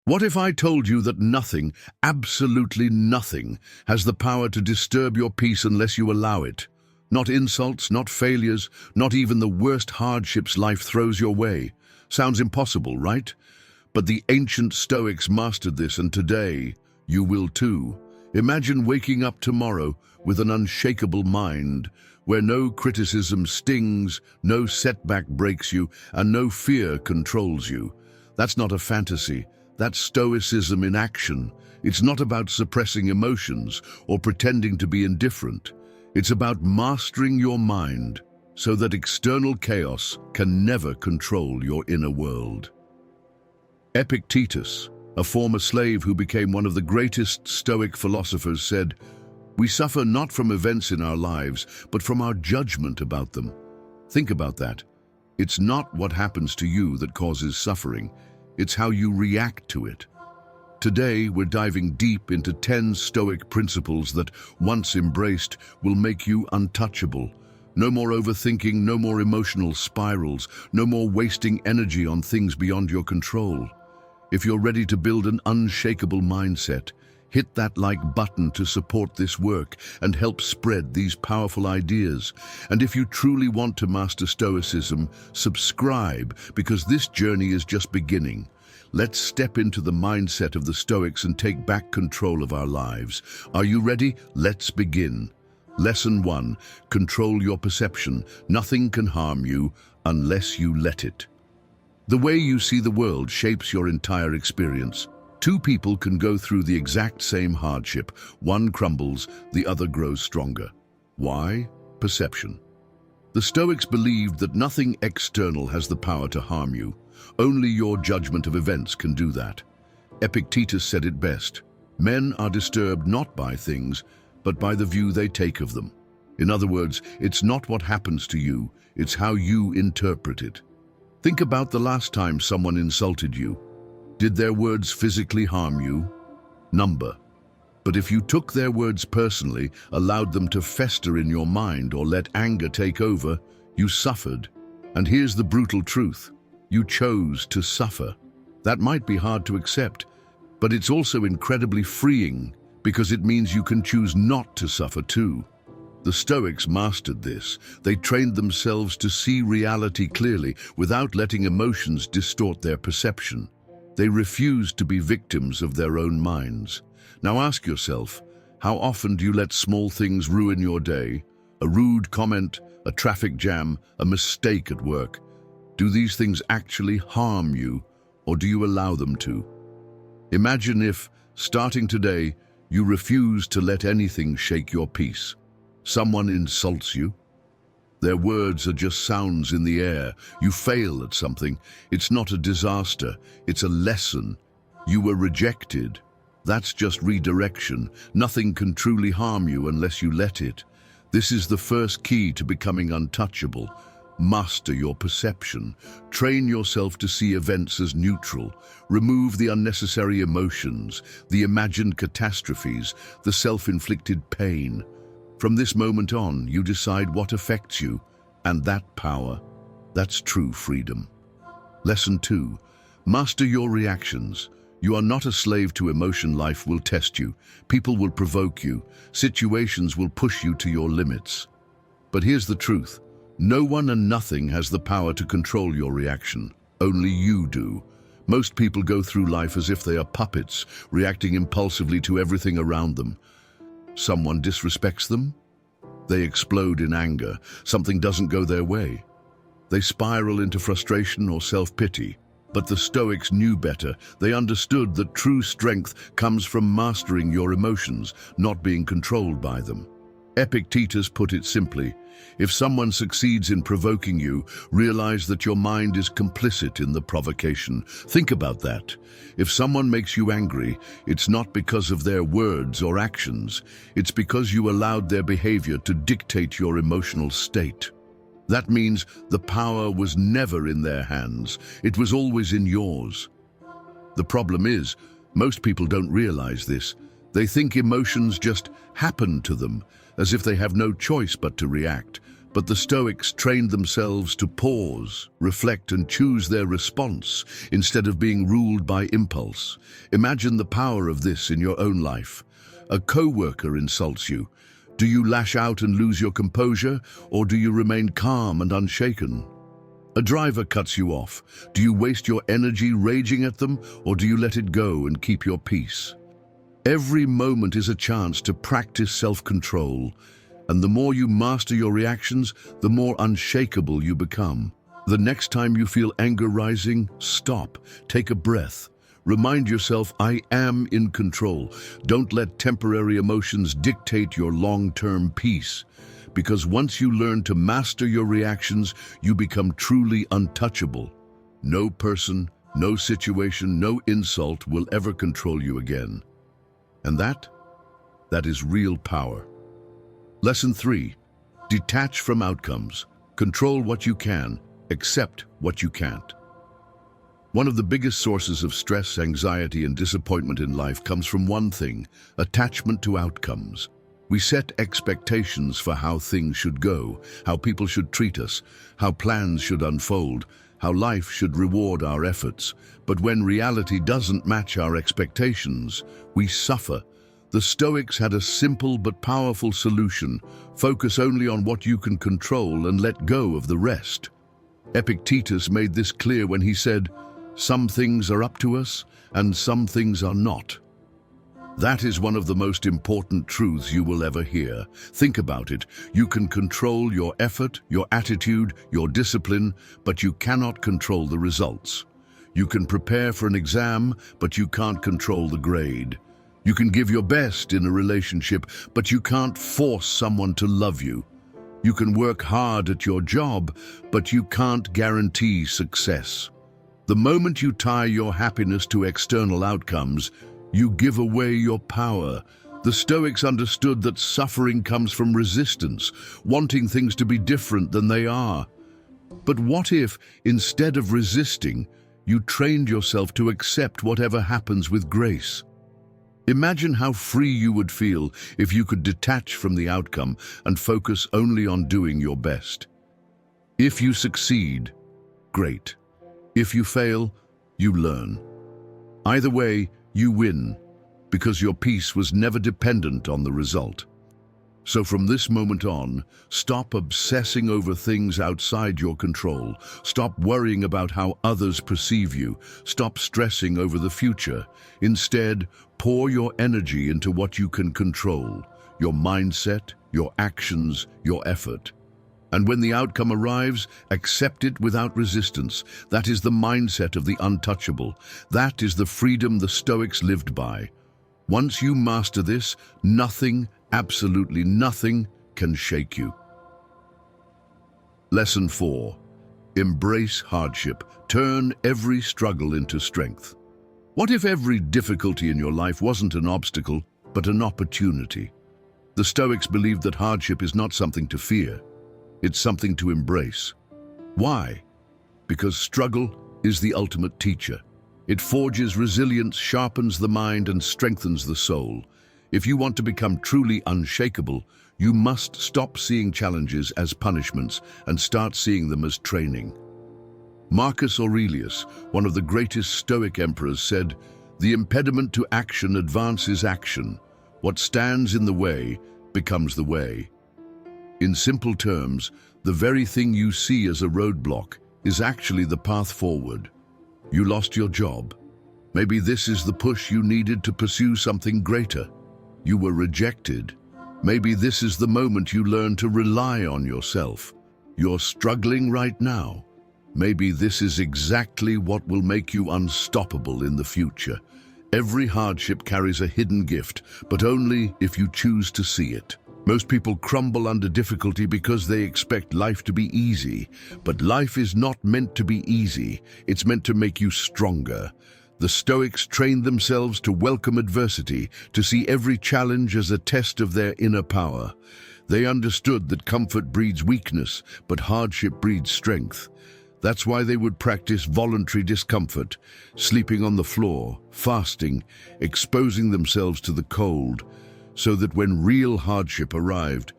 What if I told you that nothing, absolutely nothing, has the power to disturb your peace unless you allow it? Not insults, not failures, not even the worst hardships life throws your way. Sounds impossible, right? But the ancient Stoics mastered this, and today you will too. Imagine waking up tomorrow with an unshakable mind, where no criticism stings, no setback breaks you, and no fear controls you. That's not a fantasy. That's Stoicism in action. It's not about suppressing emotions or pretending to be indifferent. It's about mastering your mind so that external chaos can never control your inner world. Epictetus, a former slave who became one of the greatest Stoic philosophers, said, "We suffer not from events in our lives, but from our judgment about them." Think about that. It's not what happens to you that causes suffering. It's how you react to it. Today, we're diving deep into 10 Stoic principles that, once embraced, will make you untouchable. No more overthinking, no more emotional spirals, no more wasting energy on things beyond your control. If you're ready to build an unshakable mindset, hit that like button to support this work and help spread these powerful ideas. And if you truly want to master Stoicism, subscribe, because this journey is just beginning. Let's step into the mindset of the Stoics and take back control of our lives. Are you ready? Let's begin. Lesson 1. Control your perception. Nothing can harm you unless you let it. The way you see the world shapes your entire experience. Two people can go through the exact same hardship. One crumbles, the other grows stronger. Why? Perception. The Stoics believed that nothing external has the power to harm you. Only your judgment of events can do that. Epictetus said it best: men are disturbed not by things, but by the view they take of them. In other words, it's not what happens to you, it's how you interpret it. Think about the last time someone insulted you. Did their words physically harm you? Number. But if you took their words personally, allowed them to fester in your mind, or let anger take over, you suffered. And here's the brutal truth: you chose to suffer. That might be hard to accept, but it's also incredibly freeing, because it means you can choose not to suffer too. The Stoics mastered this. They trained themselves to see reality clearly without letting emotions distort their perception. They refused to be victims of their own minds. Now ask yourself, how often do you let small things ruin your day? A rude comment, a traffic jam, a mistake at work. Do these things actually harm you, or do you allow them to? Imagine if, starting today, you refuse to let anything shake your peace. Someone insults you. Their words are just sounds in the air. You fail at something. It's not a disaster. It's a lesson. You were rejected. That's just redirection. Nothing can truly harm you unless you let it. This is the first key to becoming untouchable. Master your perception. Train yourself to see events as neutral. Remove the unnecessary emotions, the imagined catastrophes, the self-inflicted pain. From this moment on, you decide what affects you, and that power, that's true freedom. Lesson 2. Master your reactions. You are not a slave to emotion. Life will test you. People will provoke you. Situations will push you to your limits. But here's the truth. No one and nothing has the power to control your reaction. Only you do. Most people go through life as if they are puppets, reacting impulsively to everything around them. Someone disrespects them? They explode in anger. Something doesn't go their way. They spiral into frustration or self-pity. But the Stoics knew better. They understood that true strength comes from mastering your emotions, not being controlled by them. Epictetus put it simply: if someone succeeds in provoking you, realize that your mind is complicit in the provocation. Think about that. If someone makes you angry, it's not because of their words or actions. It's because you allowed their behavior to dictate your emotional state. That means the power was never in their hands. It was always in yours. The problem is, most people don't realize this. They think emotions just happen to them, as if they have no choice but to react. But the Stoics trained themselves to pause, reflect, and choose their response instead of being ruled by impulse. Imagine the power of this in your own life. A co-worker insults you. Do you lash out and lose your composure, or do you remain calm and unshaken? A driver cuts you off. Do you waste your energy raging at them, or do you let it go and keep your peace? Every moment is a chance to practice self-control, and the more you master your reactions, the more unshakable you become. The next time you feel anger rising, stop, take a breath. Remind yourself, I am in control. Don't let temporary emotions dictate your long-term peace. Because once you learn to master your reactions, you become truly untouchable. No person, no situation, no insult will ever control you again. And that is real power. Lesson 3. Detach from outcomes. Control what you can, accept what you can't. One of the biggest sources of stress, anxiety, and disappointment in life comes from one thing: attachment to outcomes. We set expectations for how things should go, how people should treat us, how plans should unfold, how life should reward our efforts. But when reality doesn't match our expectations, we suffer. The Stoics had a simple but powerful solution: focus only on what you can control and let go of the rest. Epictetus made this clear when he said, "Some things are up to us, and some things are not." That is one of the most important truths you will ever hear. Think about it. You can control your effort, your attitude, your discipline, but you cannot control the results. You can prepare for an exam, but you can't control the grade. You can give your best in a relationship, but you can't force someone to love you. You can work hard at your job, but you can't guarantee success. The moment you tie your happiness to external outcomes, you give away your power. The Stoics understood that suffering comes from resistance, wanting things to be different than they are. But what if, instead of resisting, you trained yourself to accept whatever happens with grace? Imagine how free you would feel if you could detach from the outcome and focus only on doing your best. If you succeed, great. If you fail, you learn. Either way, you win, because your peace was never dependent on the result. So from this moment on, stop obsessing over things outside your control. Stop worrying about how others perceive you. Stop stressing over the future. Instead, pour your energy into what you can control: your mindset, your actions, your effort. And when the outcome arrives, accept it without resistance. That is the mindset of the untouchable. That is the freedom the Stoics lived by. Once you master this, nothing, absolutely nothing, can shake you. Lesson 4. Embrace hardship. Turn every struggle into strength. What if every difficulty in your life wasn't an obstacle, but an opportunity? The Stoics believed that hardship is not something to fear. It's something to embrace. Why? Because struggle is the ultimate teacher. It forges resilience, sharpens the mind, and strengthens the soul. If you want to become truly unshakable, you must stop seeing challenges as punishments and start seeing them as training. Marcus Aurelius, one of the greatest Stoic emperors, said, "The impediment to action advances action. What stands in the way becomes the way." In simple terms, the very thing you see as a roadblock is actually the path forward. You lost your job. Maybe this is the push you needed to pursue something greater. You were rejected. Maybe this is the moment you learn to rely on yourself. You're struggling right now. Maybe this is exactly what will make you unstoppable in the future. Every hardship carries a hidden gift, but only if you choose to see it. Most people crumble under difficulty because they expect life to be easy. But life is not meant to be easy. It's meant to make you stronger. The Stoics trained themselves to welcome adversity, to see every challenge as a test of their inner power. They understood that comfort breeds weakness, but hardship breeds strength. That's why they would practice voluntary discomfort, sleeping on the floor, fasting, exposing themselves to the cold, so that when real hardship arrived,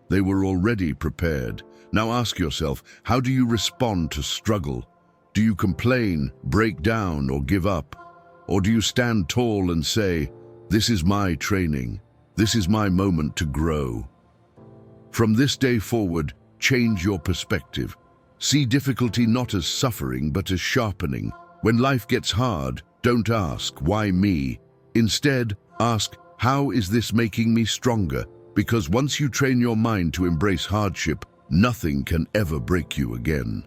they were already prepared, Now ask yourself, how do you respond to struggle? Do you complain, break down, or give up? Or do you stand tall and say, "This is my training. This is my moment to grow"? From this day forward, change your perspective. See difficulty not as suffering, but as sharpening. When life gets hard, don't ask, "Why me?" Instead, ask, "How is this making me stronger?" Because once you train your mind to embrace hardship, nothing can ever break you again.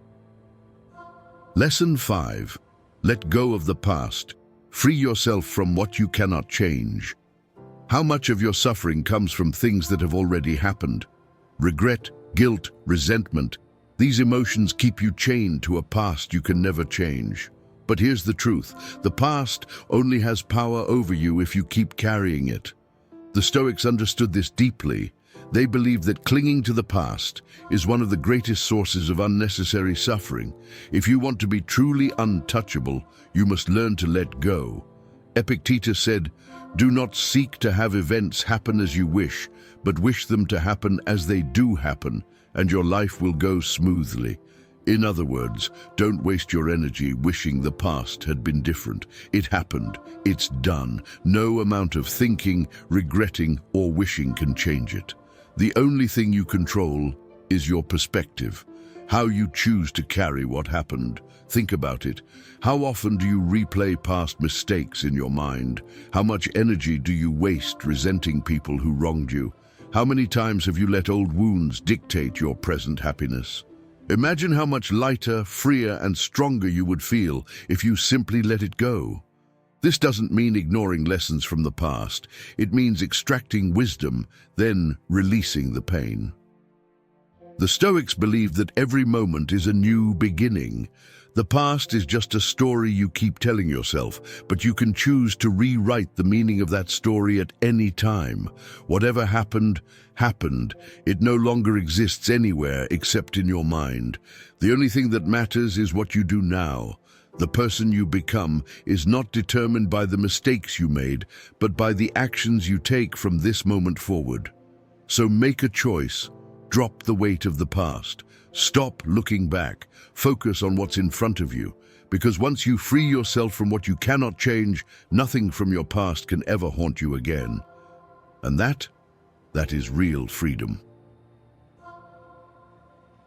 Lesson 5. Let go of the past. Free yourself from what you cannot change. How much of your suffering comes from things that have already happened? Regret, guilt, resentment. These emotions keep you chained to a past you can never change. But here's the truth. The past only has power over you if you keep carrying it. The Stoics understood this deeply. They believed that clinging to the past is one of the greatest sources of unnecessary suffering. If you want to be truly untouchable, you must learn to let go. Epictetus said, "Do not seek to have events happen as you wish, but wish them to happen as they do happen, and your life will go smoothly." In other words, don't waste your energy wishing the past had been different. It happened. It's done. No amount of thinking, regretting, or wishing can change it. The only thing you control is your perspective, how you choose to carry what happened. Think about it. How often do you replay past mistakes in your mind? How much energy do you waste resenting people who wronged you? How many times have you let old wounds dictate your present happiness? Imagine how much lighter, freer, and stronger you would feel if you simply let it go. This doesn't mean ignoring lessons from the past. It means extracting wisdom, then releasing the pain. The Stoics believed that every moment is a new beginning. The past is just a story you keep telling yourself, but you can choose to rewrite the meaning of that story at any time. Whatever happened, happened. It no longer exists anywhere except in your mind. The only thing that matters is what you do now. The person you become is not determined by the mistakes you made, but by the actions you take from this moment forward. So make a choice. Drop the weight of the past. Stop looking back. Focus on what's in front of you. Because once you free yourself from what you cannot change, nothing from your past can ever haunt you again. And that is real freedom.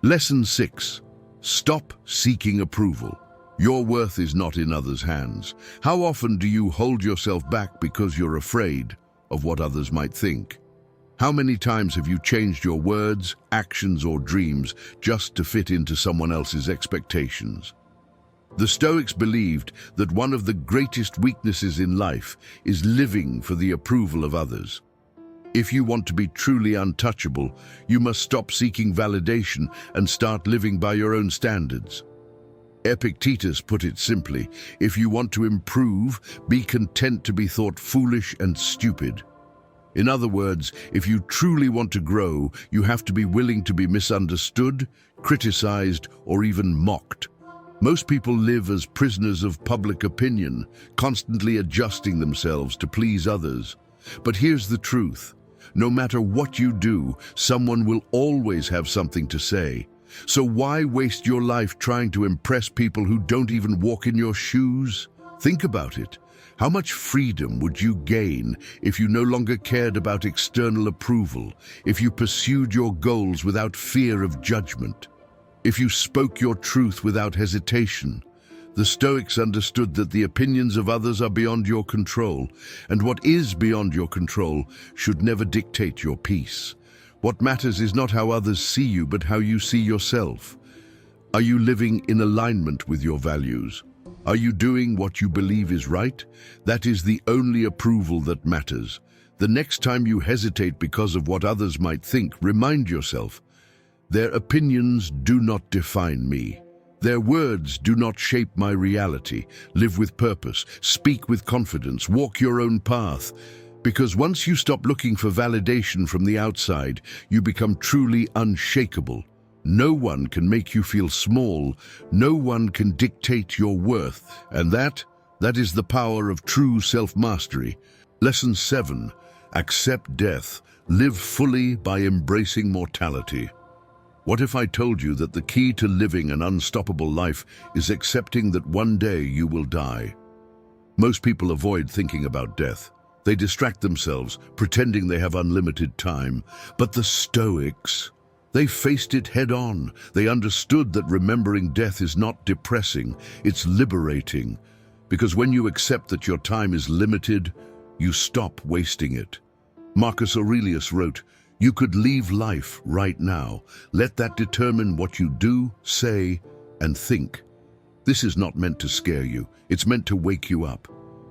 Lesson 6. Stop seeking approval. Your worth is not in others' hands. How often do you hold yourself back because you're afraid of what others might think? How many times have you changed your words, actions, or dreams just to fit into someone else's expectations? The Stoics believed that one of the greatest weaknesses in life is living for the approval of others. If you want to be truly untouchable, you must stop seeking validation and start living by your own standards. Epictetus put it simply, if you want to improve, be content to be thought foolish and stupid. In other words, if you truly want to grow, you have to be willing to be misunderstood, criticized, or even mocked. Most people live as prisoners of public opinion, constantly adjusting themselves to please others. But here's the truth. No matter what you do, someone will always have something to say. So why waste your life trying to impress people who don't even walk in your shoes? Think about it. How much freedom would you gain if you no longer cared about external approval, if you pursued your goals without fear of judgment, if you spoke your truth without hesitation? The Stoics understood that the opinions of others are beyond your control, and what is beyond your control should never dictate your peace. What matters is not how others see you, but how you see yourself. Are you living in alignment with your values? Are you doing what you believe is right? That is the only approval that matters. The next time you hesitate because of what others might think, remind yourself, their opinions do not define me. Their words do not shape my reality. Live with purpose, speak with confidence, walk your own path. Because once you stop looking for validation from the outside, you become truly unshakable. No one can make you feel small. No one can dictate your worth. And that is the power of true self-mastery. Lesson 7. Accept death. Live fully by embracing mortality. What if I told you that the key to living an unstoppable life is accepting that one day you will die? Most people avoid thinking about death. They distract themselves, pretending they have unlimited time. But the Stoics, they faced it head on. They understood that remembering death is not depressing, it's liberating. Because when you accept that your time is limited, you stop wasting it. Marcus Aurelius wrote, "You could leave life right now. Let that determine what you do, say, and think." This is not meant to scare you. It's meant to wake you up.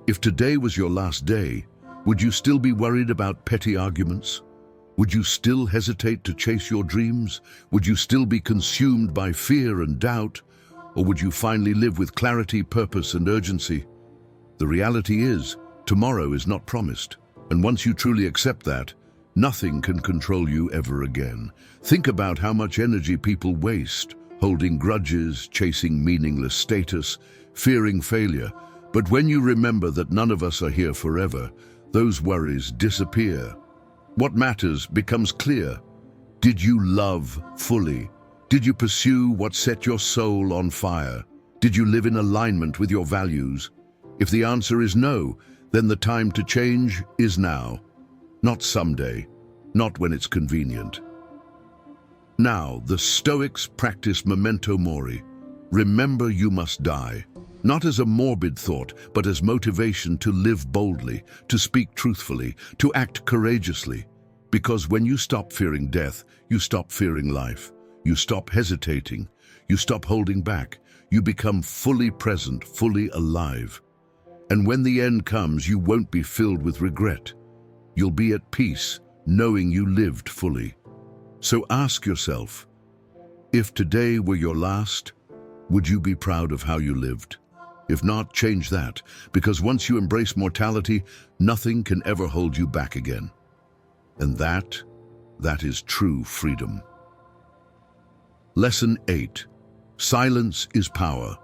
If today was your last day, would you still be worried about petty arguments? Would you still hesitate to chase your dreams? Would you still be consumed by fear and doubt? Or would you finally live with clarity, purpose, and urgency? The reality is, tomorrow is not promised. And once you truly accept that, nothing can control you ever again. Think about how much energy people waste, holding grudges, chasing meaningless status, fearing failure. But when you remember that none of us are here forever, those worries disappear. What matters becomes clear. Did you love fully? Did you pursue what set your soul on fire? Did you live in alignment with your values? If the answer is no, then the time to change is now. Not someday, not when it's convenient. Now, the Stoics practice memento mori. Remember you must die. Not as a morbid thought, but as motivation to live boldly, to speak truthfully, to act courageously. Because when you stop fearing death, you stop fearing life. You stop hesitating. You stop holding back. You become fully present, fully alive. And when the end comes, you won't be filled with regret. You'll be at peace, knowing you lived fully. So ask yourself, if today were your last, would you be proud of how you lived? If not, change that, because once you embrace mortality, nothing can ever hold you back again. And that is true freedom. Lesson 8. Silence is power.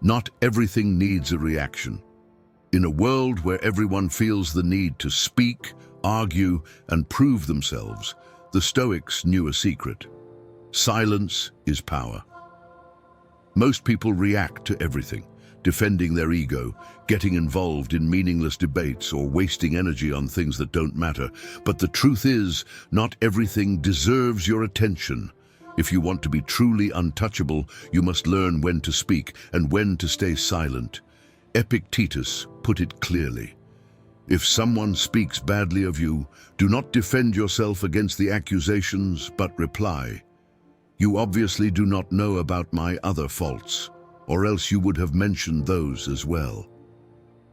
Not everything needs a reaction. In a world where everyone feels the need to speak, argue, and prove themselves, the Stoics knew a secret. Silence is power. Most people react to everything, defending their ego, getting involved in meaningless debates, or wasting energy on things that don't matter. But the truth is, not everything deserves your attention. If you want to be truly untouchable, you must learn when to speak and when to stay silent. Epictetus put it clearly. If someone speaks badly of you, do not defend yourself against the accusations, but reply, "You obviously do not know about my other faults, or else you would have mentioned those as well."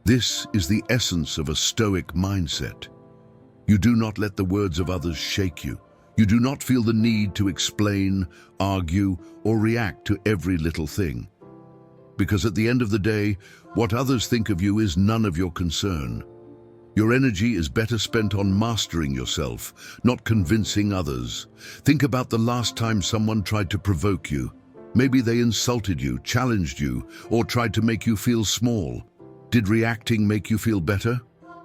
This is the essence of a Stoic mindset. You do not let the words of others shake you. You do not feel the need to explain, argue, or react to every little thing. Because at the end of the day, what others think of you is none of your concern. Your energy is better spent on mastering yourself, not convincing others. Think about the last time someone tried to provoke you. Maybe they insulted you, challenged you, or tried to make you feel small. Did reacting make you feel better?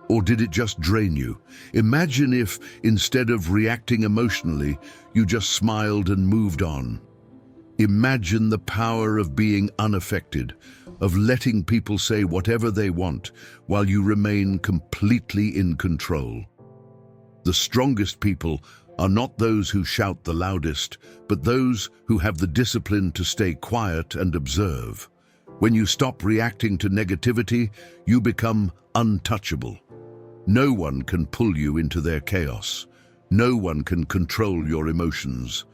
Or did it just drain you? Imagine if, instead of reacting emotionally, you just smiled and moved on. Imagine the power of being unaffected, of letting people say whatever they want while you remain completely in control. The strongest people are not those who shout the loudest, but those who have the discipline to stay quiet and observe. When you stop reacting to negativity, you become untouchable. No one can pull you into their chaos. No one can control your emotions.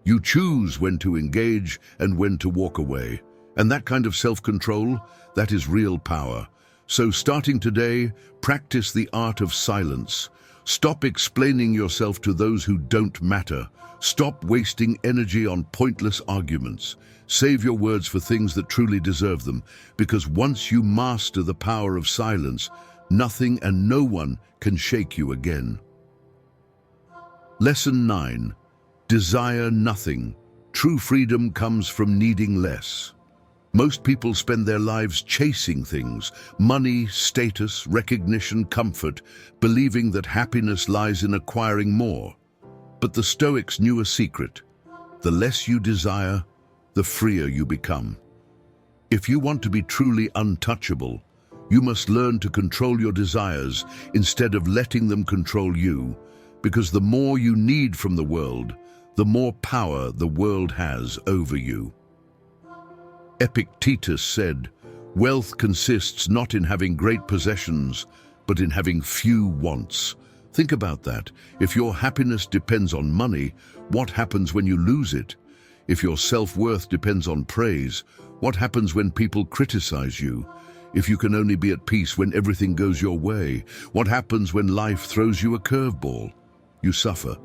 You choose when to engage and when to walk away. And that kind of self-control, that is real power. So starting today, practice the art of silence. Stop explaining yourself to those who don't matter. Stop wasting energy on pointless arguments. Save your words for things that truly deserve them, because once you master the power of silence, nothing and no one can shake you again. Lesson 9. Desire nothing. True freedom comes from needing less. Most people spend their lives chasing things, money, status, recognition, comfort, believing that happiness lies in acquiring more. But the Stoics knew a secret. The less you desire, the freer you become. If you want to be truly untouchable, you must learn to control your desires instead of letting them control you, because the more you need from the world, the more power the world has over you. Epictetus said, "Wealth consists not in having great possessions, but in having few wants." Think about that. If your happiness depends on money, what happens when you lose it? If your self-worth depends on praise, what happens when people criticize you? If you can only be at peace when everything goes your way, what happens when life throws you a curveball? You suffer.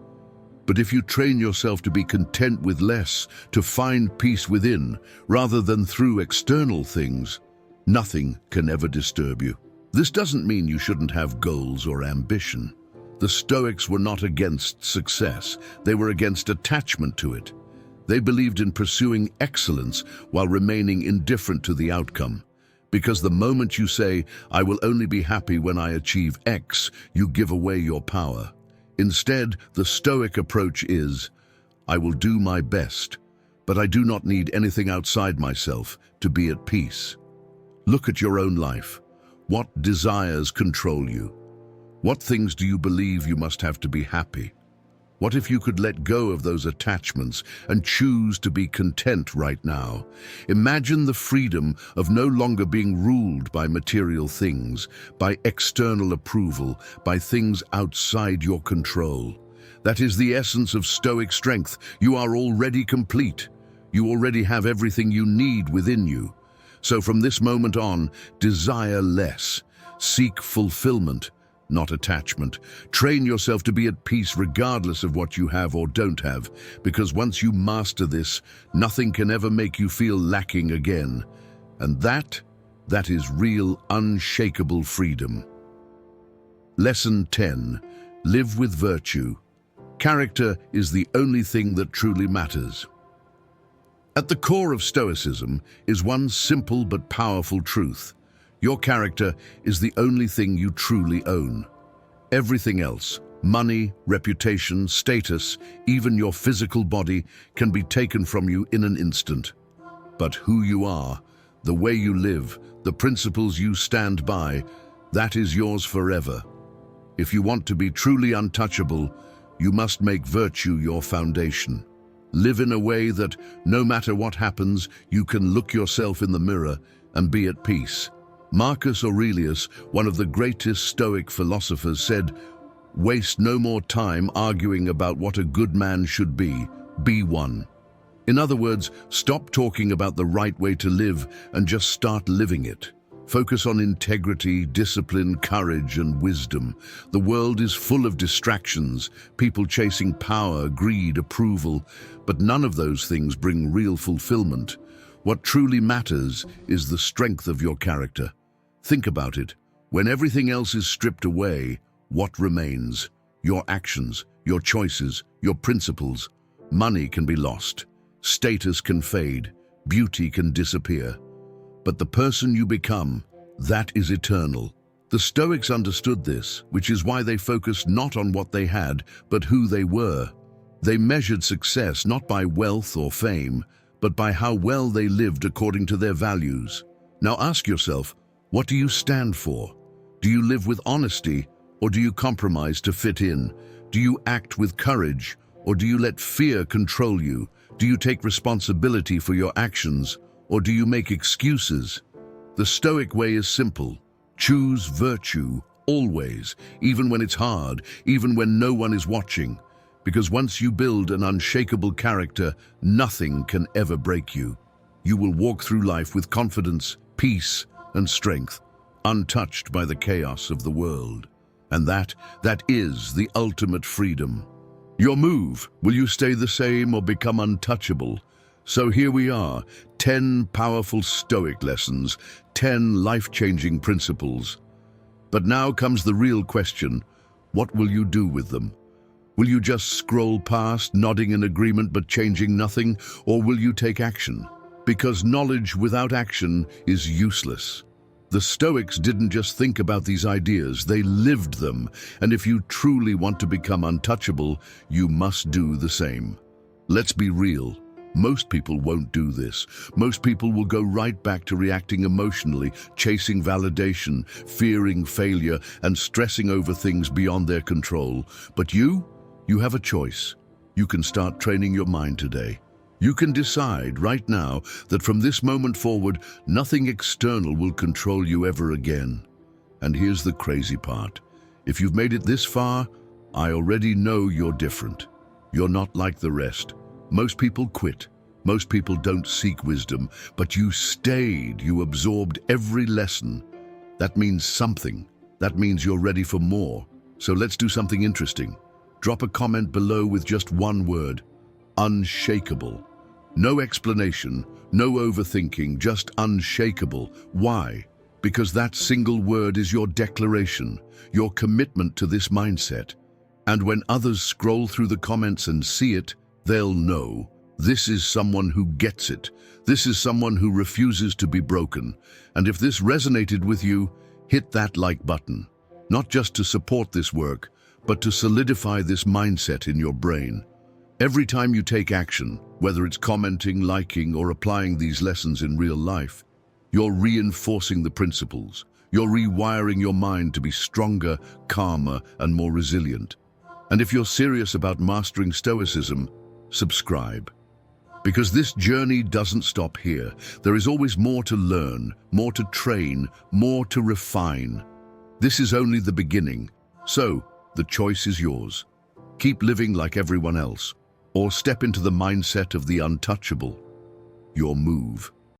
But if you train yourself to be content with less, to find peace within, rather than through external things, nothing can ever disturb you. This doesn't mean you shouldn't have goals or ambition. The Stoics were not against success, they were against attachment to it. They believed in pursuing excellence while remaining indifferent to the outcome. Because the moment you say, "I will only be happy when I achieve X," you give away your power. Instead, the Stoic approach is, "I will do my best, but I do not need anything outside myself to be at peace." Look at your own life. What desires control you? What things do you believe you must have to be happy? What if you could let go of those attachments and choose to be content right now? Imagine the freedom of no longer being ruled by material things, by external approval, by things outside your control. That is the essence of Stoic strength. You are already complete. You already have everything you need within you. So from this moment on, desire less. Seek fulfillment, not attachment. Train yourself to be at peace regardless of what you have or don't have, because once you master this, nothing can ever make you feel lacking again. And that is real, unshakable freedom. Lesson 10. Live with virtue. Character is the only thing that truly matters. At the core of Stoicism is one simple but powerful truth. Your character is the only thing you truly own. Everything else, money, reputation, status, even your physical body, can be taken from you in an instant. But who you are, the way you live, the principles you stand by, that is yours forever. If you want to be truly untouchable, you must make virtue your foundation. Live in a way that, no matter what happens, you can look yourself in the mirror and be at peace. Marcus Aurelius, one of the greatest Stoic philosophers, said, "Waste no more time arguing about what a good man should be one." In other words, stop talking about the right way to live and just start living it. Focus on integrity, discipline, courage, and wisdom. The world is full of distractions, people chasing power, greed, approval, but none of those things bring real fulfillment. What truly matters is the strength of your character. Think about it. When everything else is stripped away, what remains? Your actions, your choices, your principles. Money can be lost. Status can fade. Beauty can disappear. But the person you become, that is eternal. The Stoics understood this, which is why they focused not on what they had, but who they were. They measured success not by wealth or fame, but by how well they lived according to their values. Now ask yourself, what do you stand for? Do you live with honesty, or do you compromise to fit in? Do you act with courage, or do you let fear control you? Do you take responsibility for your actions, or do you make excuses? The Stoic way is simple. Choose virtue, always, even when it's hard, even when no one is watching. Because once you build an unshakable character, nothing can ever break you. You will walk through life with confidence, peace, and strength, untouched by the chaos of the world. And that is the ultimate freedom. Your move, will you stay the same or become untouchable? So here we are, 10 powerful Stoic lessons, 10 life-changing principles. But now comes the real question, what will you do with them? Will you just scroll past, nodding in agreement but changing nothing, or will you take action? Because knowledge without action is useless. The Stoics didn't just think about these ideas, they lived them, and if you truly want to become untouchable, you must do the same. Let's be real. Most people won't do this. Most people will go right back to reacting emotionally, chasing validation, fearing failure, and stressing over things beyond their control. But you have a choice. You can start training your mind today. You can decide right now that from this moment forward, nothing external will control you ever again. And here's the crazy part. If you've made it this far, I already know you're different. You're not like the rest. Most people quit. Most people don't seek wisdom, but you stayed. You absorbed every lesson. That means something. That means you're ready for more. So let's do something interesting. Drop a comment below with just one word: unshakable. No explanation, no overthinking, just unshakable. Why? Because that single word is your declaration, your commitment to this mindset. And when others scroll through the comments and see it, they'll know this is someone who gets it. This is someone who refuses to be broken. And if this resonated with you, hit that like button. Not just to support this work, but to solidify this mindset in your brain. Every time you take action, whether it's commenting, liking, or applying these lessons in real life, you're reinforcing the principles. You're rewiring your mind to be stronger, calmer, and more resilient. And if you're serious about mastering Stoicism, subscribe. Because this journey doesn't stop here. There is always more to learn, more to train, more to refine. This is only the beginning. So, the choice is yours. Keep living like everyone else, or step into the mindset of the untouchable. Your move.